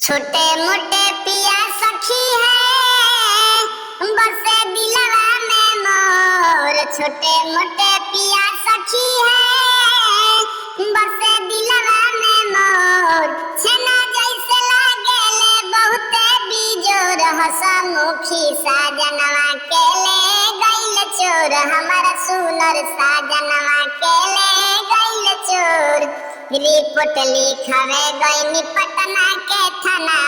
छोटे मोटे पिया सखी है बसे दिलवा में मोर। छोटे मोटे पिया सखी है बसे दिलवा में मोर। छेना जैसे लागेले बहुते बीजोर। हसमुखी साजनवा के ले गइल चोर। हमारा सुनर साजनवा के ले गइल चोर। रिपोर्ट लिखावे गइनी पटना के थाना